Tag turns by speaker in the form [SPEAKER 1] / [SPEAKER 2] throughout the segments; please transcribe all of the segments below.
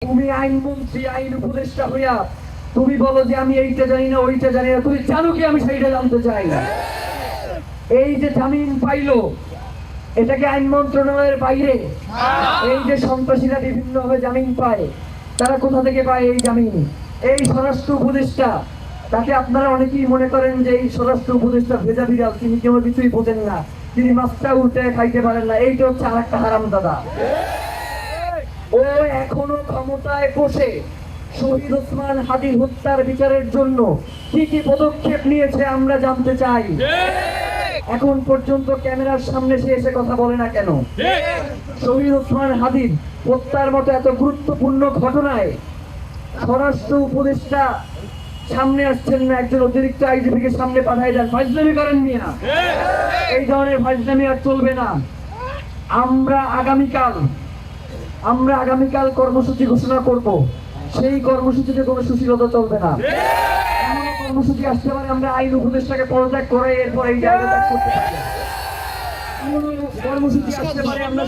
[SPEAKER 1] তুমি আইনমন্ত্রী, আইন উপদেষ্টা হইয়া তুমি বলো যে আমি এইটা জানি না ওইটা জানি না, তুমি জানো কি আমি সেইটা জানতে চাই। এই যে জামিন পাইলো, এটা কি আইন মন্ত্রণালয়ের বাইরে? এই যে সন্ত্রাসীরা বিভিন্ন ভাবে জামিন পায়, তারা কোথা থেকে পায় এই জামিন? এই স্বরাষ্ট্র উপদেষ্টা, তাকে আপনারা অনেকেই মনে করেন যে এই স্বরাষ্ট্র উপদেষ্টা ভেজা বিড়াল, তিনি কেউ কিছুই বোঝেন না, তিনি মাছটা উল্টে খাইতে পারেন না। এইটা হচ্ছে আর একটা হারামজাদা। ও এখনো ক্ষমতায় বসে শহীদ ওসমান হাদী হত্যার বিচারের জন্য কি কি পদক্ষেপ নিয়েছে আমরা জানতে চাই। এখন পর্যন্ত ক্যামেরার সামনে সে এসে কথা বলে না কেন? শহীদ ওসমান হাদী হত্যার মতো এত গুরুত্বপূর্ণ ঘটনায় স্বরাষ্ট্র উপদেষ্টা সামনে আসছেন না, একজন অতিরিক্ত আইজিপি কে সামনে পাঠায় যান। ফাজলামি করেন মিয়া, এই ধরনের ফাজলামি আর চলবে না। আমরা আগামীকাল কর্মসূচি ঘোষণা করব। সেই কর্মসূচিতে কোনো সুশীলতা চলবে না। এমন কর্মসূচি আসতে পারে আমরা আইন উপদেষ্টাকে পদত্যাগ করে এরপর এই জায়গা ত্যাগ করতে পারি। কর্মসূচি আসতে পারে আমরা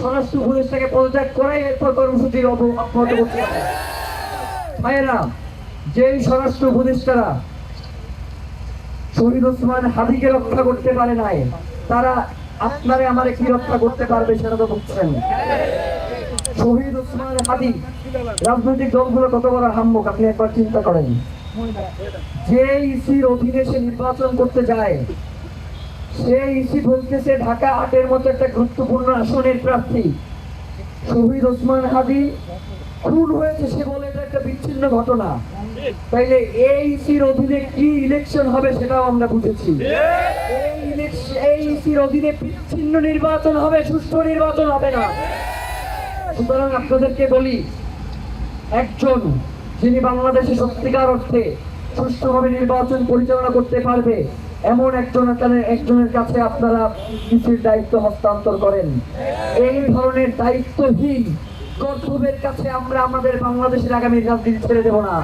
[SPEAKER 1] স্বরাষ্ট্র উপদেষ্টাকে পদত্যাগ করে এরপর কর্মসূচির অব্যাহত করতে পারি। ভাইয়েরা, যেই স্বরাষ্ট্র উপদেষ্টারা শহীদ ওসমান হাদীকে রক্ষা করতে পারে নাই, তারা আপনারে আমারে কি রক্ষা করতে পারবে সেটা তো বুঝছেন। শহীদ ওসমান হাদী, রাজনৈতিক দলগুলো কত বড় হাম্মক আপনি একবার চিন্তা করেন। যে ইসির অধীনে সে নির্বাচন করতে যায়, সেই ইসি বলতেছে ঢাকা ৮-এর মতো একটা গুরুত্বপূর্ণ আসনের প্রার্থী শহীদ ওসমান হাদী খুন হয়েছে, সে বলে এটা একটা বিচ্ছিন্ন ঘটনা। তাইলে এই ইসির অধীনে কি ইলেকশন হবে সেটাও আমরা বুঝেছি। এই ইসির অধীনে বিচ্ছিন্ন নির্বাচন হবে, সুষ্ঠু নির্বাচন হবে না। সুতরাং আপনাদেরকে বলি, একজন যিনি বাংলাদেশে সত্যিকার অর্থে সুষ্ঠুভাবে নির্বাচন পরিচালনা করতে পারবে এমন একজনের কাছে আপনারা ইসির দায়িত্ব হস্তান্তর করেন। এই ধরনের দায়িত্বহীন কর্তব্যের কাছে আমরা আমাদের বাংলাদেশের আগামী রাজনীতি ছেড়ে দেব না।